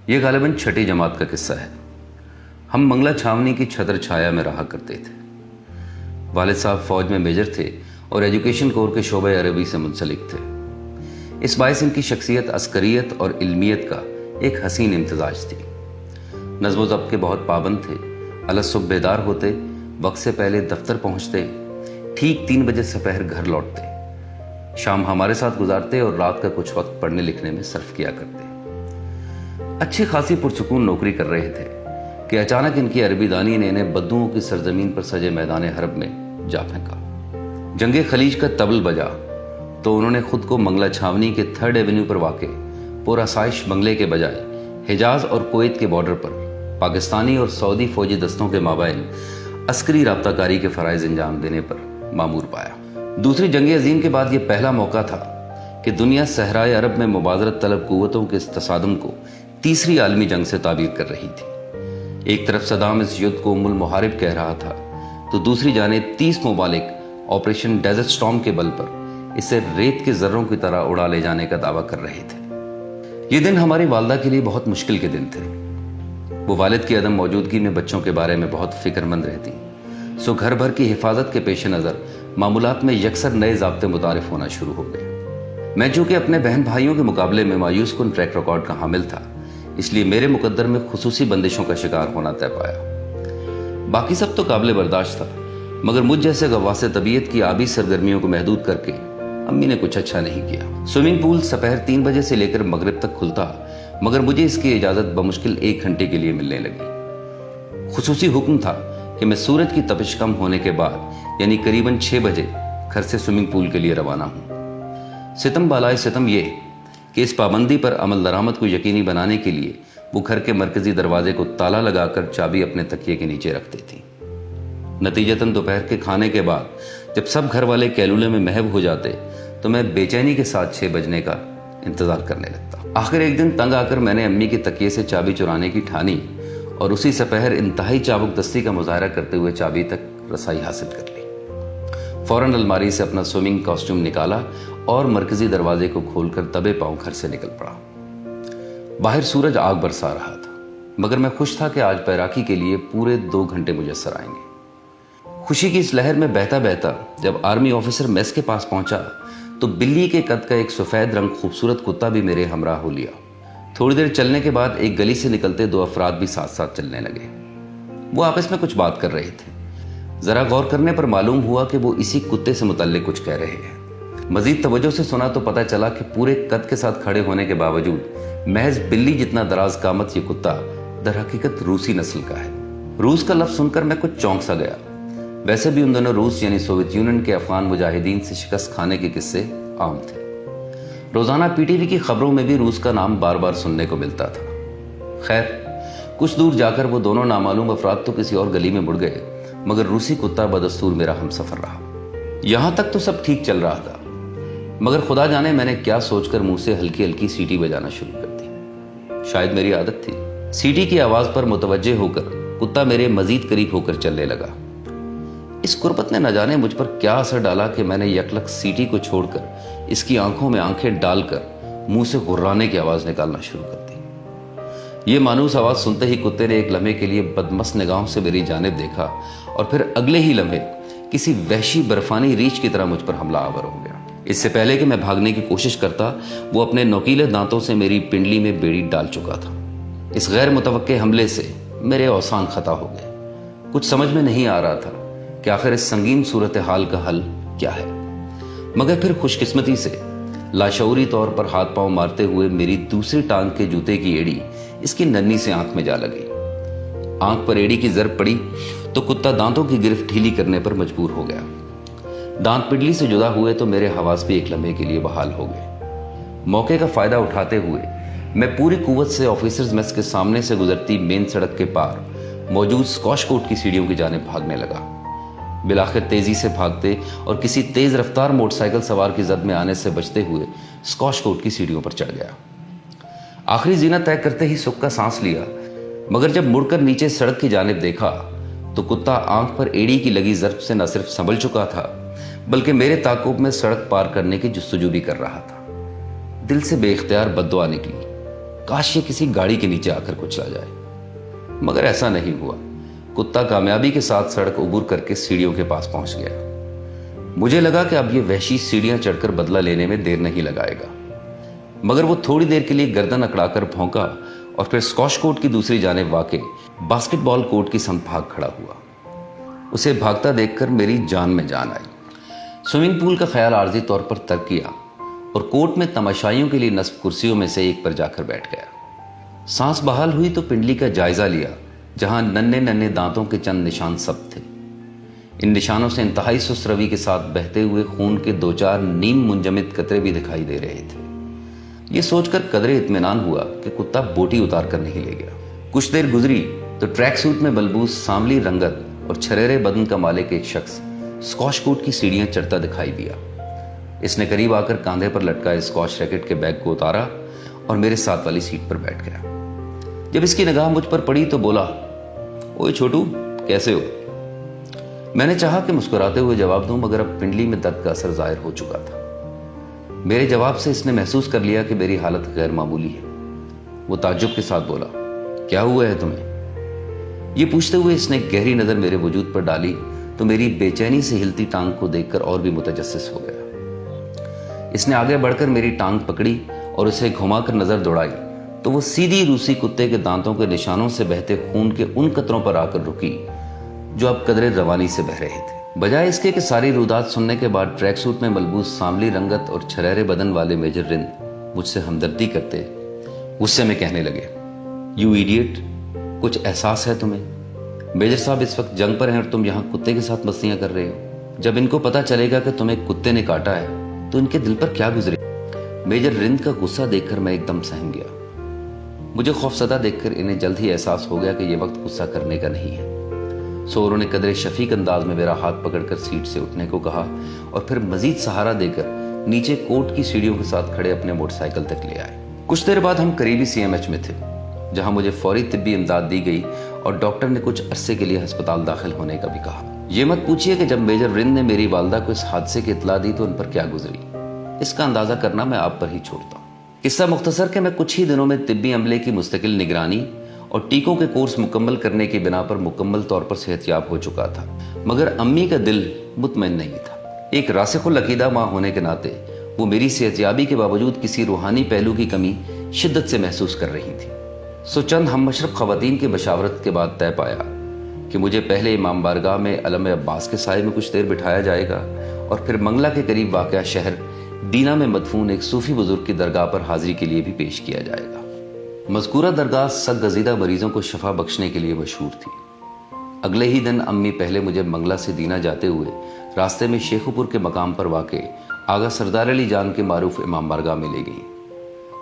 یہ غالباً چھٹی جماعت کا قصہ ہے۔ ہم منگلہ چھاونی کی چھتر چھایا میں رہا کرتے تھے۔ والد صاحب فوج میں میجر تھے اور ایجوکیشن کور کے شعبہ عربی سے منسلک تھے۔ اس باعث ان کی شخصیت عسکریت اور علمیت کا ایک حسین امتزاج تھی۔ نظم و ضبط کے بہت پابند تھے۔ الگ صبح بیدار ہوتے، وقت سے پہلے دفتر پہنچتے، ٹھیک 3 بجے سپہر گھر لوٹتے، شام ہمارے ساتھ گزارتے اور رات کا کچھ وقت پڑھنے لکھنے میں صرف کیا کرتے۔ اچھی خاصی پرسکون نوکری کر رہے تھے کہ اچانک ان کی عربی دانی نے انہیں بدوؤں کی سرزمین پر سجے میدان حرب میں جا پھینکا۔ جنگ خلیج کا طبل بجا تو انہوں نے خود کو منگلہ چھاونی کے 3rd ایونیو پر واقع پرآسائش بنگلے کے بجائے حجاز اور کویت کے بارڈر پر پاکستانی اور سعودی فوجی دستوں کے مابین عسکری رابطہ کاری کے فرائض انجام دینے پر مامور پایا۔ دوسری جنگ عظیم کے بعد یہ پہلا موقع تھا کہ دنیا صحرائے عرب میں مبادرت طلب قوتوں کے اس تصادم کو تیسری عالمی جنگ سے تعبیر کر رہی تھی۔ ایک طرف صدام اس یدھ کو ام المحارب کہہ رہا تھا تو دوسری جانب 30 ممالک آپریشن ڈیزرٹ سٹارم کے بل پر اسے ریت کے ذروں کی طرح اڑا لے جانے کا دعویٰ کر رہے تھے۔ یہ دن ہماری والدہ کے لیے بہت مشکل کے دن تھے۔ وہ والد کی عدم موجودگی میں بچوں کے بارے میں بہت فکر مند رہتی، سو گھر بھر کی حفاظت کے پیش نظر معمولات میں یکسر نئے ضابطے متعارف ہونا شروع ہو گئے۔ میں چونکہ اپنے بہن بھائیوں کے مقابلے میں مایوس کن ٹریک ریکارڈ کا حامل تھا، اس لیے میرے مقدر میں خصوصی بندشوں کا شکار ہونا طے پایا۔ باقی سب تو قابل برداشت تھا، مگر مجھ جیسے غواص طبیعت کی آبی سرگرمیوں کو محدود کر کے امی نے کچھ اچھا نہیں کیا۔ سوئمنگ پول سپہر 3 بجے سے لے کر مغرب تک کھلتا، مگر مجھے اس کی اجازت بمشکل 1 گھنٹے کے لیے ملنے لگی۔ خصوصی حکم تھا کہ میں سورج کی تپش کم ہونے کے بعد یعنی قریباً 6 بجے گھر سے سوئمنگ پول کے لیے روانہ ہوں۔ ستم بالائے ستم یہ کہ اس پابندی پر عمل درآمد کو یقینی بنانے کے لیے وہ گھر کے مرکزی دروازے کو تالا لگا کر چابی اپنے تکیے کے نیچے رکھتی تھی۔ نتیجتاً دوپہر کے کھانے کے بعد جب سب گھر والے کیلولے میں محو ہو جاتے تو میں بے چینی کے ساتھ 6 بجنے کا انتظار کرنے لگتا۔ آخر ایک دن تنگ آ کر میں نے امی کے تکیے سے چابی چرانے کی ٹھانی اور اسی سپہر انتہائی چابک دستی کا مظاہرہ کرتے ہوئے چابی تک رسائی حاصل کر لی۔ فوراً الماری سے اپنا سوئمنگ کاسٹیوم نکالا اور مرکزی دروازے کو کھول کر دبے پاؤں گھر سے نکل پڑا۔ باہر سورج آگ برسا رہا تھا، مگر میں خوش تھا کہ آج پیراکی کے لیے پورے 2 گھنٹے میسر آئیں گے۔ خوشی کی اس لہر میں بہتا بہتا جب آرمی آفیسر میس کے پاس پہنچا تو بلی کے قد کا ایک سفید رنگ خوبصورت کتا بھی میرے ہمراہ ہو لیا۔ تھوڑی دیر چلنے کے بعد ایک گلی سے نکلتے 2 افراد بھی ساتھ ساتھ چلنے لگے۔ وہ آپس میں کچھ بات کر رہے تھے۔ ذرا غور کرنے پر معلوم ہوا کہ وہ اسی کتے سے متعلق کچھ کہہ رہے ہیں۔ مزید توجہ سے سنا تو پتہ چلا کہ پورے قد کے ساتھ کھڑے ہونے کے باوجود محض بلی جتنا دراز قامت یہ کتا در حقیقت روسی نسل کا ہے۔ روس کا لفظ سن کر میں کچھ چونک سا گیا۔ ویسے بھی ان دونوں روس یعنی سوویت یونین کے افغان مجاہدین سے شکست کھانے کے قصے عام تھے۔ روزانہ پی ٹی وی کی خبروں میں بھی روس کا نام بار بار سننے کو ملتا تھا۔ خیر، کچھ دور جا کر وہ دونوں نامعلوم افراد تو کسی اور گلی میں مڑ گئے، مگر روسی کتا بدستور میرا ہم سفر رہا۔ یہاں تک تو سب ٹھیک چل رہا تھا، مگر خدا جانے میں نے کیا سوچ کر منہ سے ہلکی ہلکی سیٹی بجانا شروع کر دی۔ شاید میری عادت تھی۔ سیٹی کی آواز پر متوجہ ہو کر کتا میرے مزید قریب ہو کر چلنے لگا۔ اس قربت نے نہ جانے مجھ پر کیا اثر ڈالا کہ میں نے یکلک سیٹی کو چھوڑ کر اس کی آنکھوں میں آنکھیں ڈال کر منہ سے غرانے کی آواز نکالنا شروع کر دی۔ یہ مانوس آواز سنتے ہی کتے نے ایک لمحے کے لیے بدمست نگاہوں سے میری جانب دیکھا اور پھر اگلے ہی لمحے کسی وحشی برفانی ریچھ کی طرح مجھ پر حملہ آور ہو گیا۔ اس سے پہلے کہ میں بھاگنے کی کوشش کرتا، وہ اپنے نوکیلے دانتوں سے میری پنڈلی میں بیڑی ڈال چکا تھا۔ اس غیر متوقع حملے سے میرے اوسان خطا ہو گئے۔ کچھ سمجھ میں نہیں آ رہا تھا کہ آخر اس سنگین صورتحال کا حل کیا ہے، مگر پھر خوش قسمتی سے لاشعوری طور پر ہاتھ پاؤں مارتے ہوئے میری دوسری ٹانگ کے جوتے کی ایڑی اس کی ننھی سے آنکھ میں جا لگی۔ آنکھ پر ایڑی کی ضرب پڑی تو کتا دانتوں کی گرفت ڈھیلی کرنے پر مجبور ہو گیا۔ دانت پنڈلی سے جدا ہوئے تو میرے حواس بھی ایک لمحے کے لیے بحال ہو گئے۔ موقع کا فائدہ اٹھاتے ہوئے میں پوری قوت سے آفیسرز میس کے سامنے سے گزرتی مین سڑک کے پار موجود اسکواش کورٹ کی سیڑھیوں کی جانب بھاگنے لگا۔ بالآخر تیزی سے بھاگتے اور کسی تیز رفتار موٹر سائیکل سوار کی زد میں آنے سے بچتے ہوئے اسکواش کورٹ کی سیڑھیوں پر چڑھ گیا۔ آخری زینت طے کرتے ہی سکھ کا سانس لیا، مگر جب مڑ کر نیچے سڑک کی جانب دیکھا تو کتا آنکھ پر ایڑی کی لگی ضرب سے نہ صرف سنبھل چکا تھا بلکہ میرے تعاقب میں سڑک پار کرنے کی جستجو بھی کر رہا تھا۔ دل سے بے اختیار بد دعا نکلی काश ये किसी गाड़ी के नीचे आकर कुचला जाए, मगर ऐसा नहीं हुआ। कुत्ता कामयाबी के साथ सड़क उबूर करके सीढ़ियों के पास पहुंच गया। मुझे लगा कि अब ये वहशी सीढ़ियां चढ़कर बदला लेने में देर नहीं लगाएगा, मगर वो थोड़ी देर के लिए गर्दन अकड़ाकर भौंका और फिर स्कॉश कोर्ट की दूसरी जानिब वाक़े बास्केटबॉल कोर्ट की संग भाग खड़ा हुआ। उसे भागता देखकर मेरी जान में जान आई। स्विमिंग पूल का ख्याल आर्जी तौर पर तर्क किया और कोर्ट में तमाशाइयों के लिए नस्ब कुर्सियों में से एक पर जाकर बैठ गया। सांस बहाल हुई तो पिंडली का जायजा लिया, जहां नन्हे नन्हे दांतों के चंद निशान सब थे। इन निशानों से इंतहाई सुस्त रवि के साथ बहते हुए खून के 2-4 नीम मुंजमिद कतरे भी दिखाई दे रहे थे। ये सोचकर कदरे इत्मीनान हुआ कि कुत्ता बोटी उतार कर नहीं ले गया। कुछ देर गुजरी तो ट्रैक सूट में बलबूस सांवली रंगत और छरेरे बदन का मालिक एक शख्स स्कॉच कोर्ट की सीढ़ियां चढ़ता दिखाई दिया। इसने करीब आकर कांधे पर लटकाए स्कॉच रैकेट के बैग को उतारा और मेरे साथ वाली सीट पर बैठ गया। जब इसकी निगाह मुझ पर पड़ी तो बोला, ओए छोटू, कैसे हो? मैंने चाहा कि मुस्कुराते हुए जवाब दूं, मगर अब पिंडली में दर्द का असर जाहिर हो चुका था। मेरे जवाब से इसने महसूस कर लिया कि मेरी हालत गैर मामूली है। वो ताज्जुब के साथ बोला, क्या हुआ है तुम्हें? ये पूछते हुए इसने गहरी नजर मेरे वजूद पर डाली तो मेरी बेचैनी से हिलती टांग को देखकर और भी मुतजस्सिस हो गया। इसने आगे बढ़कर मेरी टांग पकड़ी और उसे घुमाकर नजर दौड़ाई तो वो सीधी रूसी कुत्ते के दांतों के निशानों से बहते खून के उन कतरों पर आकर रुकी जो अब कदरे रवानी से बह रहे थे। बजाय इसके कि सारी रुदात सुनने के बाद ट्रैक सूट में मलबूस सांवली रंगत और छरेरे बदन वाले मेजर रिंद मुझसे हमदर्दी करते, गुस्से में कहने लगे, यू इडियट, कुछ एहसास है तुम्हें? मेजर साहब इस वक्त जंग पर हैं और तुम यहाँ कुत्ते के साथ मस्तियां कर रहे हो। जब इनको पता चलेगा कि तुम्हें कुत्ते ने काटा है तो इनके दिल पर क्या गुजरे? मेजर रिंद का गुस्सा देखकर मैं एकदम सहम गया। मुझे खौफसदा देखकर इन्हें जल्द ही एहसास हो गया कि यह वक्त गुस्सा करने का नहीं है। सो उन्होंने कदरे शफीक अंदाज में मेरा हाथ पकड़कर सीट से उठने को कहा और फिर मजीद सहारा देकर नीचे कोर्ट की सीढ़ियों के साथ खड़े अपने मोटरसाइकिल तक ले आए। कुछ देर बाद हम करीबी CMH में थे, जहां मुझे फौरी तिब्बी इमदाद दी गई और डॉक्टर ने कुछ अरसे के लिए अस्पताल दाखिल होने का भी कहा। ये मत पूछिए कि जब मेजर रिंद ने मेरी वालदा को इस हादसे की इत्तला दी तो उन पर क्या गुजरी। इसका अंदाजा करना मैं आप पर ही छोड़ता हूँ। किस्सा मुख्तसर के मैं कुछ ही दिनों में तिब्बी अमले की मुस्तकिल निगरानी और टीकों के कोर्स मुकम्मल करने की बिना पर मुकम्मल तौर पर सेहतयाब हो चुका था, मगर अम्मी का दिल मुतमईन नहीं था। एक रासिखुल अकीदा माँ होने के नाते वो मेरी सेहतयाबी के बावजूद किसी रूहानी पहलू की कमी शिद्दत से महसूस कर रही थी। सो चंद हम मशरफ खवातीन की बशावरत के बाद तय पाया कि मुझे पहले इमाम बारगाह में अलम अब्बास के साए में कुछ देर बिठाया जाएगा और फिर मंगला के करीब वाक़या शहर दीना में मदफून एक सूफी बुजुर्ग की दरगाह पर हाजिरी के लिए भी पेश किया जाएगा। मज़कूरा दरगाह सग गजीदा मरीजों को शफा बख्शने के लिए मशहूर थी। अगले ही दिन अम्मी पहले मुझे मंगला से दीना जाते हुए रास्ते में शेखुपुर के मकाम पर वाक़े आगा सरदार अली जान के मारूफ इमाम बारगाह में ले गई,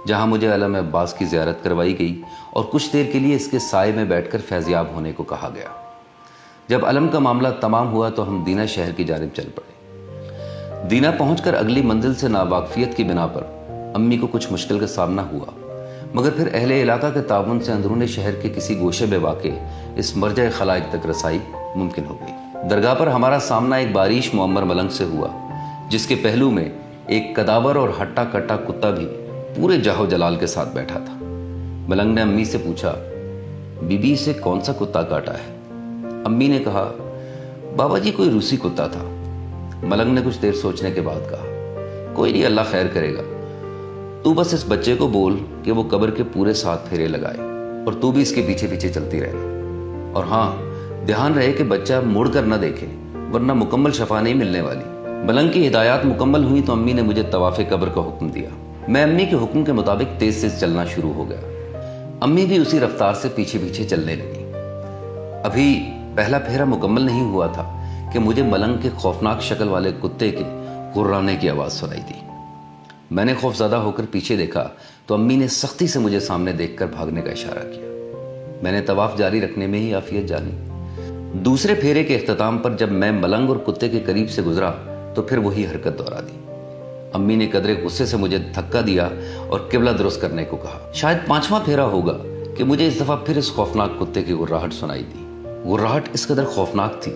जहां मुझे अलम अब्बास की ज़ियारत करवाई गई और कुछ देर के लिए इसके साए में बैठकर फैज़याब होने को कहा गया। जब अलम का मामला तमाम हुआ तो हम दीना शहर की जानिब चल पड़े। दीना पहुंचकर अगली मंजिल से नावाकफियत की बिना पर अम्मी को कुछ मुश्किल का सामना हुआ, मगर फिर अहले इलाका के ताउन से अंदरूनी शहर के किसी गोशे में वाक़े इस मरजा खलाइक तक रसाई मुमकिन हो गई। दरगाह पर हमारा सामना एक बारिश मुअम्मर मलंग से हुआ, जिसके पहलू में एक कदावर और हट्टा कट्टा कुत्ता भी पूरे जाहो जलाल के साथ बैठा था। मलंग ने अम्मी से पूछा, बीबी इसे कौन सा कुत्ता काटा है? अम्मी ने कहा, बाबा जी कोई रूसी कुत्ता था। मलंग ने कुछ देर सोचने के बाद कहा, कोई नहीं, अल्लाह खैर करेगा। तू बस इस बच्चे को बोल कि वो कब्र के पूरे 7 फेरे लगाए और तू भी इसके पीछे पीछे चलती रहना। और हाँ, ध्यान रहे कि बच्चा मुड़ कर न देखे, वरना मुकम्मल शफा नहीं मिलने वाली। मलंग की हिदायत मुकम्मल हुई तो अम्मी ने मुझे तवाफ़े कब्र का हुक्म दिया। मैं अम्मी के हुक्म के मुताबिक तेज तेज चलना शुरू हो गया। अम्मी भी उसी रफ्तार से पीछे पीछे चलने लगी। अभी पहला फेरा मुकम्मल नहीं हुआ था कि मुझे मलंग के खौफनाक शक्ल वाले कुत्ते के गुर्राने की आवाज़ सुनाई दी। मैंने खौफज़दा होकर पीछे देखा तो अम्मी ने सख्ती से मुझे सामने देखकर भागने का इशारा किया। मैंने तवाफ जारी रखने में ही आफियत जानी। दूसरे फेरे के इख्तिताम पर जब मैं मलंग और कुत्ते के करीब से गुजरा तो फिर वही हरकत दोहरा दी। अम्मी ने कदरे गुस्से से मुझे धक्का दिया और किबला दुरुस्त करने को कहा। शायद 5वां फेरा होगा कि मुझे इस दफ़ा फिर इस खौफनाक कुत्ते की गुर्राहट सुनाई दी। गुर्राहट इस कदर खौफनाक थी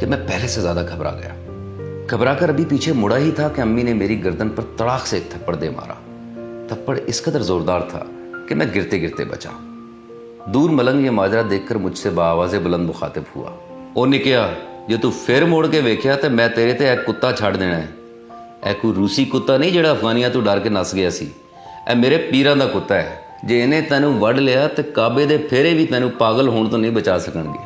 कि मैं पहले से ज़्यादा घबरा गया। घबराकर अभी पीछे मुड़ा ही था कि अम्मी ने मेरी गर्दन पर तड़ाक से एक थप्पड़ दे मारा। थप्पड़ इस कदर जोरदार था कि मैं गिरते गिरते बचा। दूर मलंग ये माजरा देखकर मुझसे बाआवाज़े बुलंद मुखातिब हुआ। ਉਹਨੇ ਕਿਹਾ ਜੇ ਤੂੰ ਫਿਰ ਮੁੜ ਕੇ ਵੇਖਿਆ ਤੇ ਮੈਂ ਤੇਰੇ ਤੇ ਇੱਕ ਕੁੱਤਾ ਛੱਡ ਦੇਣਾ ਹੈ। ਇਹ ਕੋਈ ਰੂਸੀ ਕੁੱਤਾ ਨਹੀਂ ਜਿਹੜਾ ਅਫਗਾਨੀਆਂ ਤੋਂ ਡਰ ਕੇ ਨੱਸ ਗਿਆ ਸੀ। ਇਹ ਮੇਰੇ ਪੀਰਾਂ ਦਾ ਕੁੱਤਾ ਹੈ। ਜੇ ਇਹਨੇ ਤੈਨੂੰ ਵੱਢ ਲਿਆ ਤੇ ਕਾਬੇ ਦੇ ਫੇਰੇ ਵੀ ਤੈਨੂੰ ਪਾਗਲ ਹੋਣ ਤੋਂ ਨਹੀਂ ਬਚਾ ਸਕਣਗੇ।